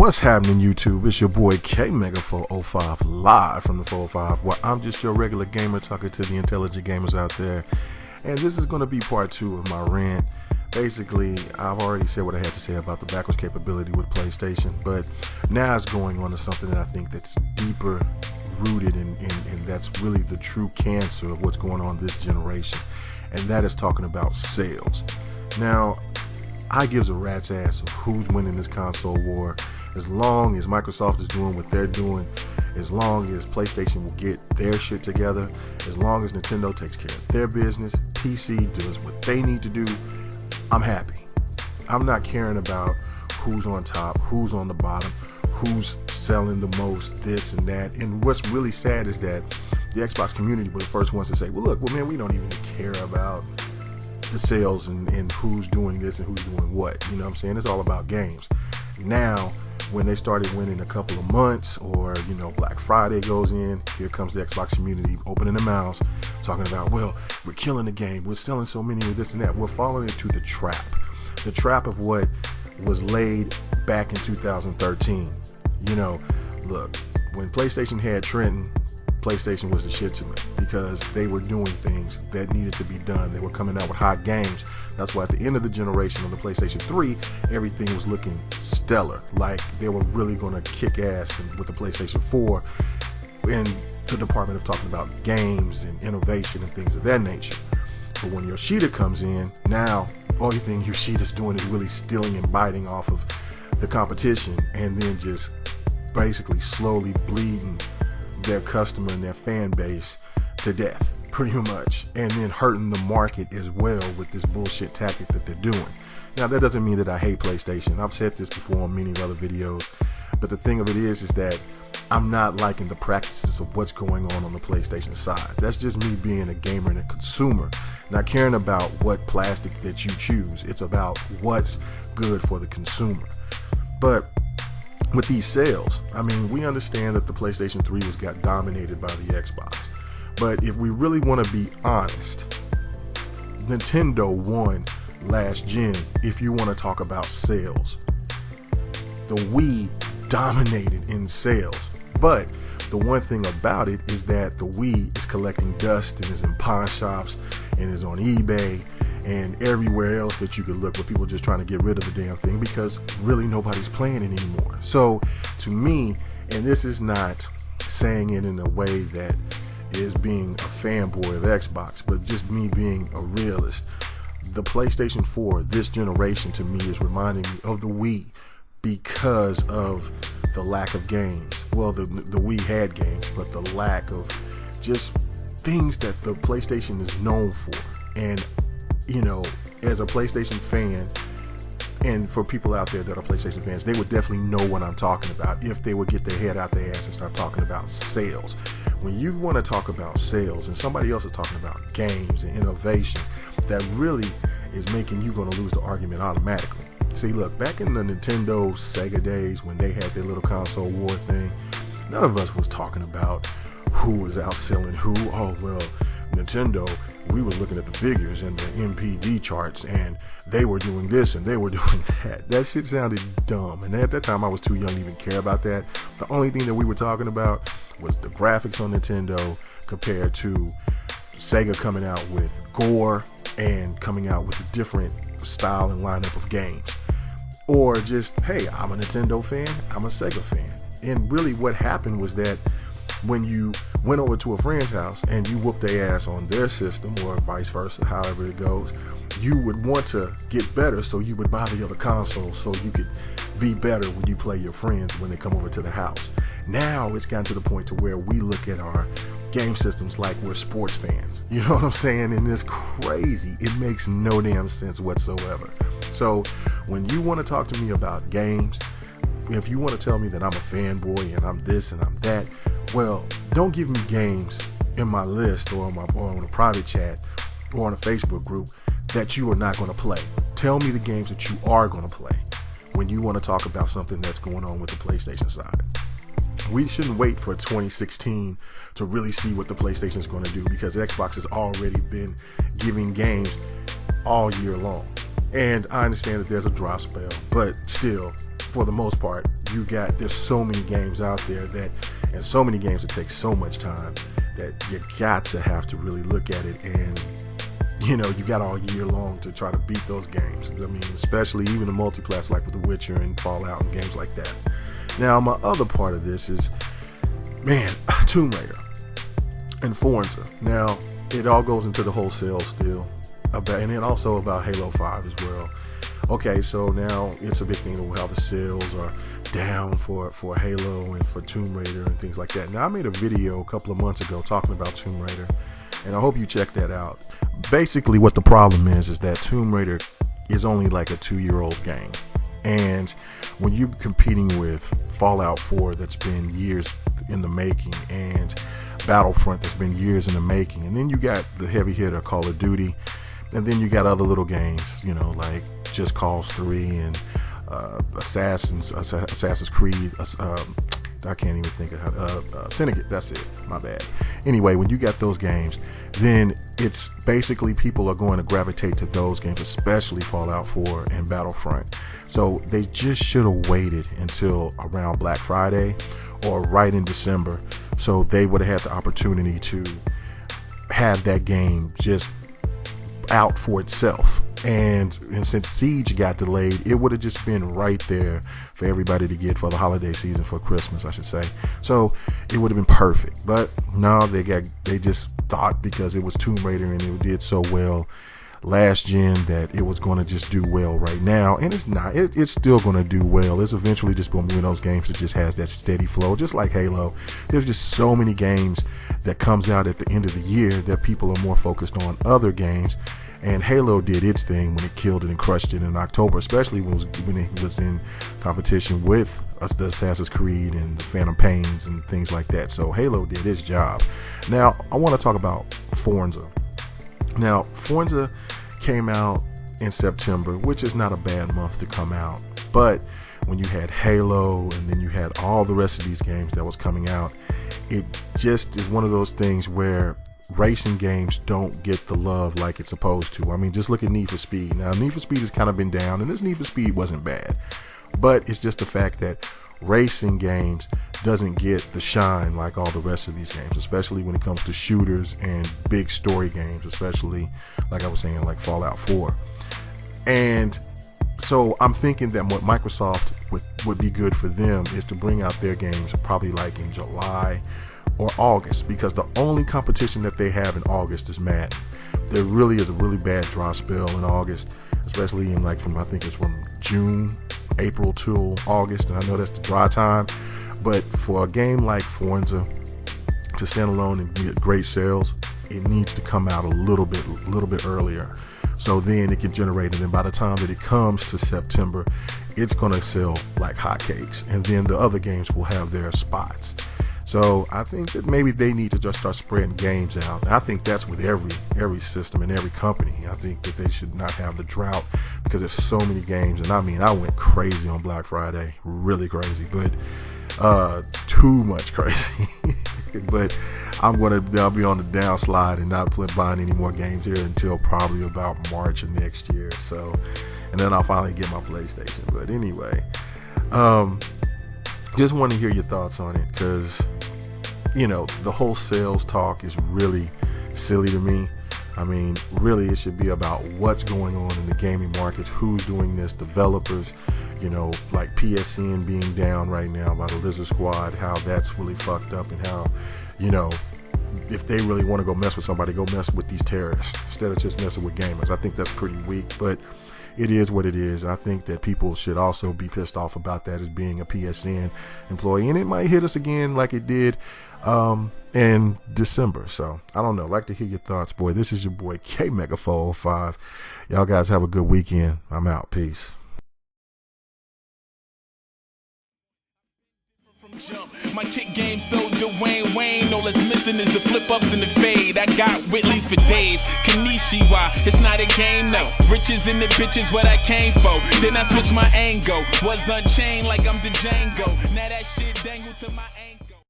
What's happening, YouTube? It's your boy K-Mega405 live from the 405, where I'm just your regular gamer talking to the intelligent gamers out there. And this is going to be part 2 of my rant. Basically, I've already said what I had to say about the backwards capability with PlayStation, but now it's going on to something that I think that's deeper rooted and that's really the true cancer of what's going on this generation, and that is talking about sales. Now, I gives a rat's ass of who's winning this console war, as long as Microsoft is doing what they're doing, as long as PlayStation will get their shit together, as long as Nintendo takes care of their business, PC does what they need to do, I'm happy. I'm not caring about who's on top, who's on the bottom, who's selling the most, this and that. And what's really sad is that the Xbox community were the first ones to say, well, look, man, we don't even care about the sales and who's doing this and who's doing what. You know what I'm saying? It's all about games. Now, when they started winning a couple of months, or Black Friday goes in, here comes the Xbox community opening their mouths, talking about, well, we're killing the game, we're selling so many of this and that. We're falling into the trap of what was laid back in 2013. Look, when PlayStation had Trenton, PlayStation was the shit to me, because they were doing things that needed to be done. They were coming out with hot games. That's why at the end of the generation on the PlayStation 3, everything was looking stellar. Like they were really going to kick ass with the PlayStation 4 in the department of talking about games and innovation and things of that nature. But when Yoshida comes in, now only thing Yoshida's doing is really stealing and biting off of the competition, and then just basically slowly bleeding their customer and their fan base to death, pretty much, and then hurting the market as well with this bullshit tactic that they're doing. Now, that doesn't mean that I hate PlayStation. I've said this before on many other videos, but the thing of it is that I'm not liking the practices of what's going on the PlayStation side. That's just me being a gamer and a consumer, not caring about what plastic that you choose. It's about what's good for the consumer. But with these sales, I mean, we understand that the PlayStation 3 got dominated by the Xbox. But if we really want to be honest, Nintendo won last gen if you want to talk about sales. The Wii dominated in sales. But the one thing about it is that the Wii is collecting dust and is in pawn shops and is on eBay and everywhere else that you could look, where people are just trying to get rid of the damn thing because really nobody's playing it anymore. So to me, and this is not saying it in a way that is being a fanboy of Xbox, but just me being a realist, the PlayStation 4 this generation to me is reminding me of the Wii because of the lack of games. Well, the Wii had games, but the lack of just things that the PlayStation is known for. And as a PlayStation fan, and for people out there that are PlayStation fans, they would definitely know what I'm talking about if they would get their head out their ass and start talking about sales. When you want to talk about sales and somebody else is talking about games and innovation, that really is making you going to lose the argument automatically. See, look, back in the Nintendo Sega days when they had their little console war thing, none of us was talking about who was outselling who. Oh, well, Nintendo, we were looking at the figures and the MPD charts, and they were doing this and they were doing that. That shit sounded dumb, and at that time I was too young to even care about that. The only thing that we were talking about was the graphics on Nintendo compared to Sega coming out with gore and coming out with a different style and lineup of games. Or just, hey, I'm a Nintendo fan, I'm a Sega fan. And really what happened was that when you went over to a friend's house and you whooped their ass on their system, or vice versa, however it goes, you would want to get better, so you would buy the other console so you could be better when you play your friends when they come over to the house. Now it's gotten to the point to where we look at our game systems like we're sports fans. You know what I'm saying? And it's crazy. It makes no damn sense whatsoever. So when you want to talk to me about games, if you want to tell me that I'm a fanboy and I'm this and I'm that, well, don't give me games in my list or on a private chat or on a Facebook group that you are not going to play. Tell me the games that you are going to play when you want to talk about something that's going on with the PlayStation side. We shouldn't wait for 2016 to really see what the PlayStation is going to do, because Xbox has already been giving games all year long. And I understand that there's a dry spell, but still, for the most part, there's so many games out there and so many games that take so much time that you got to have to really look at it, and you got all year long to try to beat those games. I mean, especially even the multiplats like with The Witcher and Fallout and games like that. Now, my other part of this is, man, Tomb Raider and Forza. Now, it all goes into the wholesale still, and then also about Halo 5 as well. Okay, so now it's a big thing of how the sales are down for Halo and for Tomb Raider and things like that. Now, I made a video a couple of months ago talking about Tomb Raider, and I hope you check that out. Basically, what the problem is that Tomb Raider is only like a 2-year-old game. And when you're competing with Fallout 4 that's been years in the making, and Battlefront that's been years in the making, and then you got the heavy hitter Call of Duty, and then you got other little games, like Just Cause 3 and Assassin's Creed, I can't even think of how, Syndicate, that's it, my bad. Anyway, when you got those games, then it's basically people are going to gravitate to those games, especially Fallout 4 and Battlefront. So they just should have waited until around Black Friday or right in December, so they would have had the opportunity to have that game just out for itself. And since Siege got delayed, it would have just been right there for everybody to get for the holiday season, for Christmas, I should say. So it would have been perfect. But no, they just thought because it was Tomb Raider and it did so well last gen that it was going to just do well right now, and it's not. It's still going to do well. It's eventually just going to be one of those games that just has that steady flow, just like Halo. There's just so many games that comes out at the end of the year that people are more focused on other games. And Halo did its thing when it killed it and crushed it in October, especially when it was in competition with the Assassin's Creed and the Phantom Pains and things like that. So Halo did its job. Now, I want to talk about Forza. Now, Forza came out in September, which is not a bad month to come out. But when you had Halo and then you had all the rest of these games that was coming out, it just is one of those things where racing games don't get the love like it's supposed to. I mean, just look at Need for Speed. Now, Need for Speed has kind of been down, and this Need for Speed wasn't bad, but it's just the fact that racing games doesn't get the shine like all the rest of these games, especially when it comes to shooters and big story games, especially like I was saying, like Fallout 4. And so I'm thinking that what Microsoft would be good for them is to bring out their games probably like in July or August, because the only competition that they have in August is Madden. There really is a really bad dry spell in August, especially in I think it's from April to August, and I know that's the dry time. But for a game like Forza to stand alone and get great sales, it needs to come out a little bit earlier, so then it can generate, and then by the time that it comes to September, it's going to sell like hotcakes, and then the other games will have their spots. So I think that maybe they need to just start spreading games out. And I think that's with every system and every company. I think that they should not have the drought, because there's so many games. And I mean, I went crazy on Black Friday, really crazy, but too much crazy. But I'll be on the downslide and not buying any more games here until probably about March of next year. So, and then I'll finally get my PlayStation. But anyway, just want to hear your thoughts on it, because the whole sales talk is really silly to me. I mean, really, it should be about what's going on in the gaming markets, who's doing this, developers, like PSN being down right now by the Lizard Squad, how that's really fucked up, and how, if they really want to go mess with somebody, go mess with these terrorists instead of just messing with gamers. I think that's pretty weak, but it is what it is. I think that people should also be pissed off about that as being a PSN employee, and it might hit us again like it did in December. So I don't know. I'd like to hear your thoughts, boy. This is your boy K Mega 405. Y'all guys have a good weekend. I'm out. Peace. My kick game so Dwayne Wayne, all that's missing is the flip ups and the fade. I got Whitley's for days. Kanishiwa, it's not a game, no. Riches in the bitches, what I came for. Then I switched my angle. Was unchained like I'm the Django. Now that shit dangled to my ankle.